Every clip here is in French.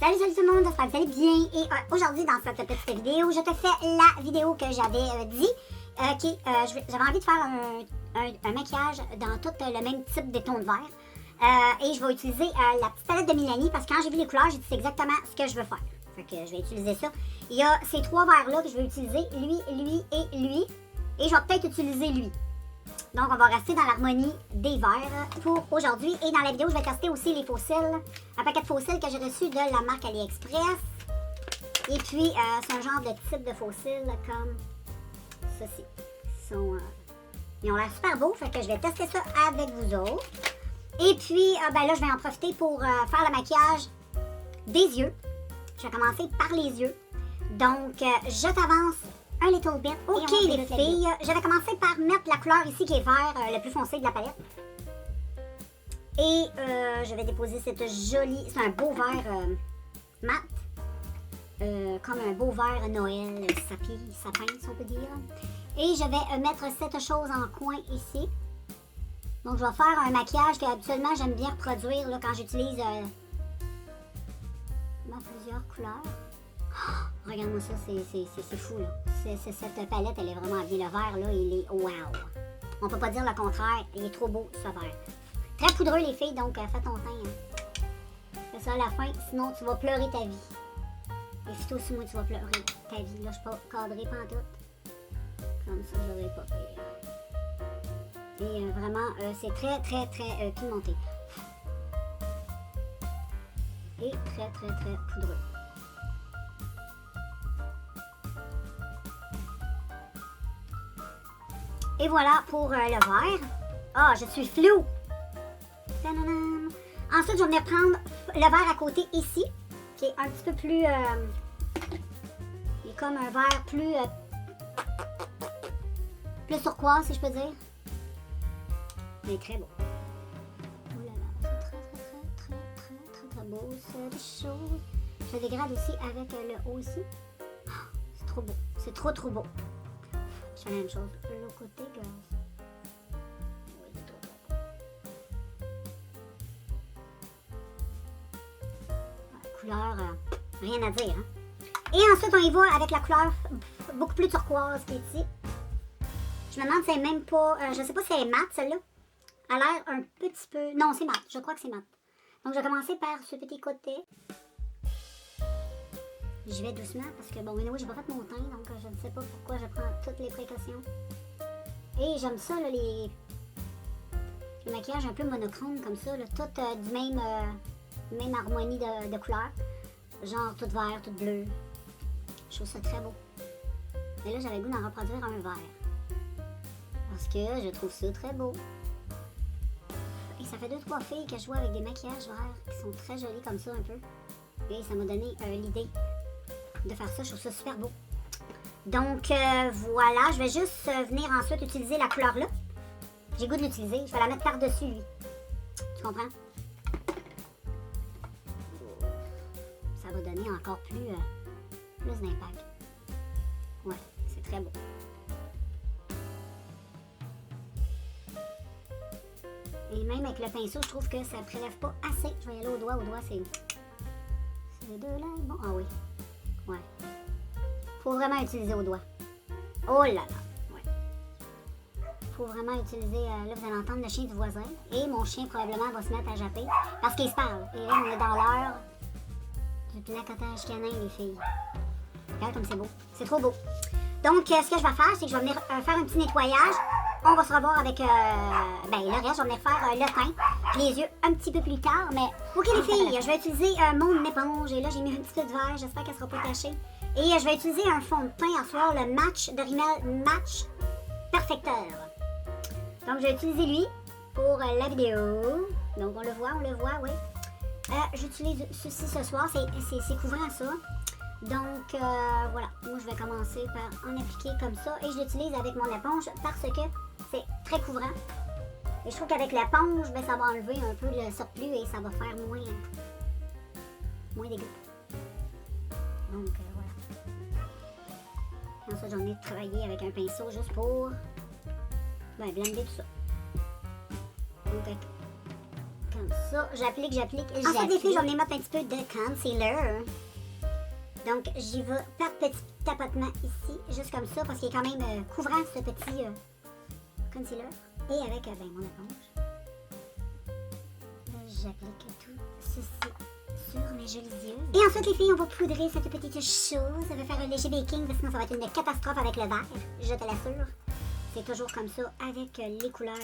Salut tout le monde, j'espère que vous allez bien et aujourd'hui dans cette petite vidéo, je te fais la vidéo que j'avais dit j'avais envie de faire un maquillage dans tout le même type de ton de vert et je vais utiliser la petite palette de Milani parce que quand j'ai vu les couleurs, j'ai dit c'est exactement ce que je veux faire. Fait que je vais utiliser ça. Il y a ces trois verres là que je vais utiliser, lui et lui, et je vais peut-être utiliser lui. Donc, on va rester dans l'harmonie des verres pour aujourd'hui. Et dans la vidéo, je vais tester aussi les fossiles. Un paquet de fossiles que j'ai reçu de la marque AliExpress. Et puis, c'est un genre de type de fossiles comme ceci. Ils ont l'air super beaux, fait que je vais tester ça avec vous autres. Et puis, là, je vais en profiter pour faire le maquillage des yeux. Je vais commencer par les yeux. Donc, je t'avance un little bit. Ok les filles, je vais commencer par mettre la couleur ici qui est vert, le plus foncé de la palette. Et je vais déposer cette jolie, c'est un beau vert mat. Comme un beau vert Noël, sapin si on peut dire. Et je vais mettre cette chose en coin ici. Donc je vais faire un maquillage que habituellement j'aime bien reproduire là, quand j'utilise dans plusieurs couleurs. Oh, regarde-moi ça, c'est fou là. Cette palette, elle est vraiment bien. Le vert là, il est wow. On peut pas dire le contraire, il est trop beau ce vert. Très poudreux les filles, donc fais ton teint. Hein. Fais ça à la fin, sinon tu vas pleurer ta vie. Et c'est aussi moi tu vas pleurer ta vie. Là, je suis pas cadrée pantoute. Comme ça, j'aurais pas fait. Et vraiment, c'est très pimenté. Et très poudreux. Et voilà pour le vert. Ah, je suis floue. Tadadam. Ensuite, je vais venir prendre le vert à côté ici, qui est un petit peu plus... il est comme un vert plus turquoise, si je peux dire. Il est très beau. Oh là là, c'est très beau, cette chose. Je dégrade aussi avec le haut ici. Oh, c'est trop beau. C'est trop beau. Je fais la même chose de l'autre côté, girls. Oui, c'est trop beau. La couleur, rien à dire. Hein? Et ensuite, on y va avec la couleur beaucoup plus turquoise qui est ici. Je me demande si c'est même pas... je sais pas si elle est mat, celle-là. Elle a l'air un petit peu... Non, c'est mat. Je crois que c'est mat. Donc, je vais commencer par ce petit côté. J'y vais doucement parce que, bon, anyway, j'ai pas fait mon teint, donc je ne sais pas pourquoi je prends toutes les précautions. Et j'aime ça, là, les maquillages un peu monochrome comme ça, là, tout du même harmonie de couleurs. Genre tout vert, tout bleu. Je trouve ça très beau. Et là, j'avais le goût d'en reproduire un vert. Parce que je trouve ça très beau. Et ça fait 2-3 filles que je vois avec des maquillages verts qui sont très jolis comme ça un peu. Et ça m'a donné l'idée de faire ça, je trouve ça super beau. Donc voilà, je vais juste venir ensuite utiliser la couleur là. J'ai le goût de l'utiliser, je vais la mettre par-dessus lui. Tu comprends? Ça va donner encore plus d'impact. Ouais, c'est très beau. Et même avec le pinceau, je trouve que ça ne prélève pas assez. Je vais y aller au doigt c'est... C'est de là, bon, ah oui. Ouais. Faut vraiment utiliser au doigt. Oh là là. Ouais. Faut vraiment utiliser... là, vous allez entendre le chien du voisin. Et mon chien, probablement, va se mettre à japper. Parce qu'il se parle. Et là, on est dans l'heure du placotage canin, les filles. Regarde comme c'est beau. C'est trop beau. Donc, ce que je vais faire, c'est que je vais venir faire un petit nettoyage. On va se revoir avec... le reste, je vais venir faire le teint. Les yeux un petit peu plus tard, mais... Ok les filles, je vais utiliser mon éponge. Et là, j'ai mis un petit peu de verre. J'espère qu'elle ne sera pas tachée. Et je vais utiliser un fond de teint à soir, le Match de Rimmel Match Perfecteur. Donc, je vais utiliser lui pour la vidéo. Donc, on le voit, oui. J'utilise ceci ce soir. C'est couvrant ça. Donc, voilà. Moi, je vais commencer par en appliquer comme ça. Et je l'utilise avec mon éponge parce que c'est très couvrant. Et je trouve qu'avec l'éponge, ça va enlever un peu le surplus et ça va faire moins dégueu. Donc, voilà. Ensuite, j'en ai travaillé avec un pinceau juste pour blender tout ça. Donc, Comme ça, j'applique. Ensuite, les filles, je vais venir mettre un petit peu de concealer. Donc, j'y vais par petit tapotement ici, juste comme ça, parce qu'il est quand même couvrant ce petit concealer. Et avec mon éponge, j'applique tout ceci sur mes jolis yeux. Et ensuite, les filles, on va poudrer cette petite chose. Ça va faire un léger baking, parce que sinon ça va être une catastrophe avec le verre, je te l'assure. C'est toujours comme ça avec les couleurs.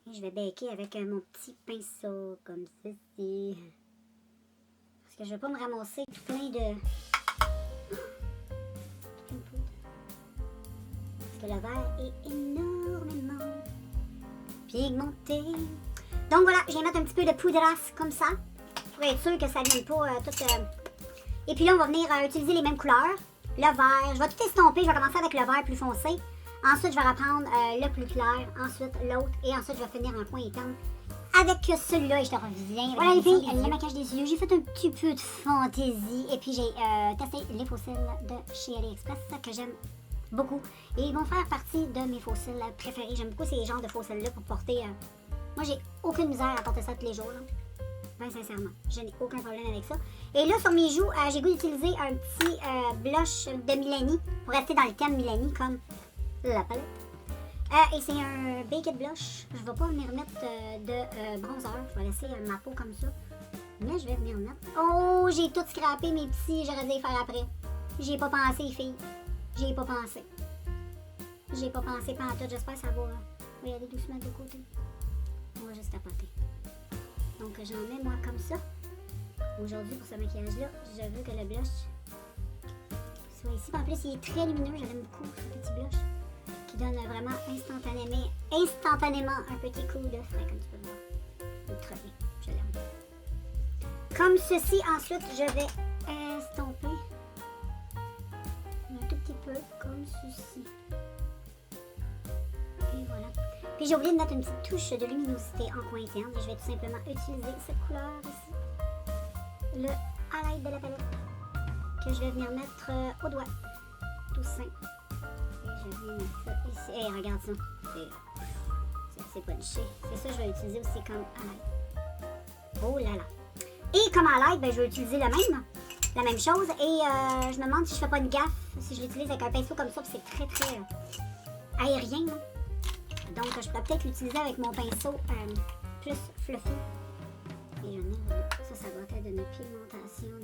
Et je vais baker avec mon petit pinceau, comme ceci. Parce que je ne veux pas me ramasser tout plein de poudre. Parce que le verre est énormément pigmenté. Donc voilà, je vais mettre un petit peu de poudrasse comme ça, pour être sûr que ça ne vienne pas tout... Et puis là, on va venir utiliser les mêmes couleurs. Le vert, je vais tout estomper, je vais commencer avec le vert plus foncé. Ensuite, je vais reprendre le plus clair, ensuite l'autre, et ensuite, je vais finir en point éternel avec celui-là, et je te reviens. Voilà les filles, le maquillage des yeux, j'ai fait un petit peu de fantaisie, et puis j'ai testé les faux cils de chez AliExpress, que j'aime beaucoup. Et ils vont faire partie de mes faux cils préférés. J'aime beaucoup ces genres de faux cils-là pour porter... Moi, j'ai aucune misère à porter ça tous les jours, là. Ben, sincèrement, je n'ai aucun problème avec ça. Et là, sur mes joues, j'ai goût d'utiliser un petit blush de Milani pour rester dans le thème Milani, comme la palette. Et c'est un Baked Blush. Je ne vais pas venir mettre de bronzer. Je vais laisser ma peau comme ça. Mais je vais venir mettre... Oh, j'ai tout scrappé, mes petits. J'aurais dû les faire après. J'y ai pas pensé, filles. J'y ai pas pensé. J'y ai pas pensé pantoute. J'espère que ça va y aller doucement de côté. On va juste tapoter. Donc, j'en mets moi comme ça. Aujourd'hui, pour ce maquillage-là, je veux que le blush soit ici. En plus, il est très lumineux. J'aime beaucoup ce petit blush qui donne vraiment instantanément un petit coup de frais, comme tu peux le voir. Très bien. Je l'aime. Comme ceci, ensuite, je vais estomper un tout petit peu comme ceci. Et voilà. Puis j'ai oublié de mettre une petite touche de luminosité en coin interne. Et je vais tout simplement utiliser cette couleur ici. Le highlight de la palette. Que je vais venir mettre au doigt. Tout simple. Et je viens mettre ça ici. Hey, regarde ça. C'est punché. C'est ça que je vais utiliser aussi comme highlight. Oh là là. Et comme highlight, ben, je vais utiliser la même chose. Et je me demande si je fais pas une gaffe. Si je l'utilise avec un pinceau comme ça. C'est très très aérien. Là. Donc, je peux peut-être l'utiliser avec mon pinceau plus fluffy. Et ça doit être une pigmentation.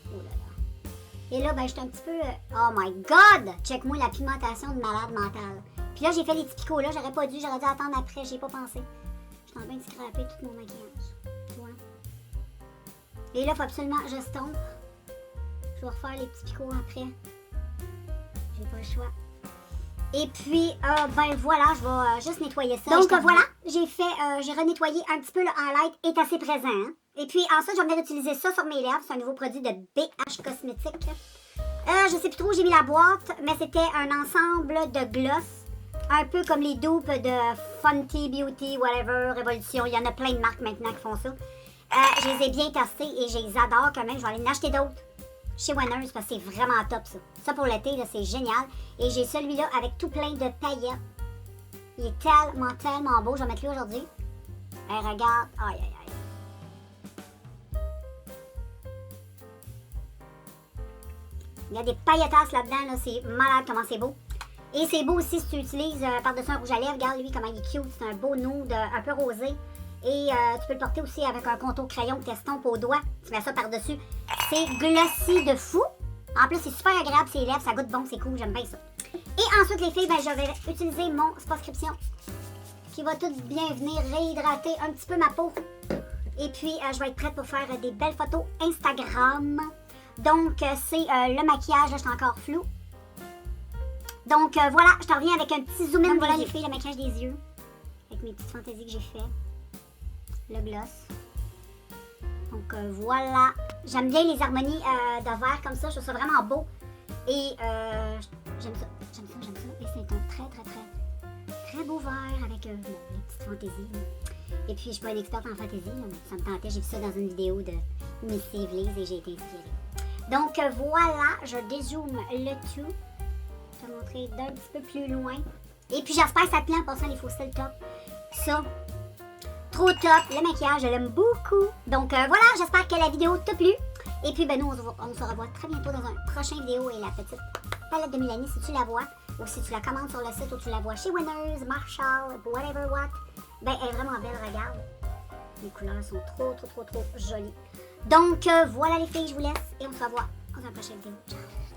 Oh là là. Et là, ben, j'étais un petit peu... oh my God! Check-moi la pigmentation de malade mentale. Puis là, j'ai fait les petits picots là. J'aurais dû attendre après. J'ai pas pensé. J'étais en train de scraper tout mon maquillage. Tu vois? Et là, il faut absolument que je estompe. Je vais refaire les petits picots après. J'ai pas le choix. Et puis, ben voilà, je vais juste nettoyer ça. Donc voilà, j'ai renettoyé un petit peu. Le highlight est assez présent. Hein? Et puis ensuite, je vais venir utiliser ça sur mes lèvres. C'est un nouveau produit de BH Cosmétiques. Je sais plus trop où j'ai mis la boîte, mais c'était un ensemble de gloss. Un peu comme les dupes de Fenty Beauty, whatever, Révolution. Il y en a plein de marques maintenant qui font ça. Je les ai bien testés et je les adore quand même. Je vais aller en acheter d'autres chez Winners parce que c'est vraiment top ça. Ça pour l'été, c'est génial. Et j'ai celui-là avec tout plein de paillettes. Il est tellement, tellement beau. Je vais mettre lui aujourd'hui. Regarde. Aïe, aïe, aïe. Il y a des pailletasses là-dedans. Là. C'est malade comment c'est beau. Et c'est beau aussi si tu utilises par-dessus un rouge à lèvres. Regarde lui comment il est cute. C'est un beau nude un peu rosé. Et tu peux le porter aussi avec un contour crayon que tu estompes au doigt. Tu mets ça par-dessus. C'est glossy de fou. En plus, c'est super agréable ses lèvres. Ça goûte bon, c'est cool. J'aime bien ça. Et ensuite, les filles, ben, je vais utiliser mon Spa-scription qui va tout bien venir réhydrater un petit peu ma peau. Et puis, je vais être prête pour faire des belles photos Instagram. Donc, c'est le maquillage. Là, je suis encore floue. Donc, voilà, je te reviens avec un petit zoom in. Voilà, les filles, le maquillage des yeux. Avec mes petites fantaisies que j'ai fait. Le gloss. Donc voilà, j'aime bien les harmonies de verre comme ça, je trouve ça vraiment beau. Et j'aime ça. Et c'est un très beau verre avec les petites fantaisies. Et puis je suis pas une experte en fantaisie, mais ça me tentait, j'ai vu ça dans une vidéo de Missy Evely's et j'ai été inspirée. Donc voilà, je dézoome le tout. Je vais te montrer d'un petit peu plus loin. Et puis j'espère que ça te plaît en passant les faux cils top. Ça, trop top. Le maquillage, je l'aime beaucoup. Donc voilà, j'espère que la vidéo t'a plu. Et puis, ben nous, on se revoit très bientôt dans un prochain vidéo. Et la petite palette de Mélanie, si tu la vois, ou si tu la commandes sur le site, ou tu la vois chez Winners, Marshall, whatever what, ben elle est vraiment belle, regarde. Les couleurs sont trop jolies. Donc voilà les filles, je vous laisse et on se revoit dans un prochain vidéo. Ciao!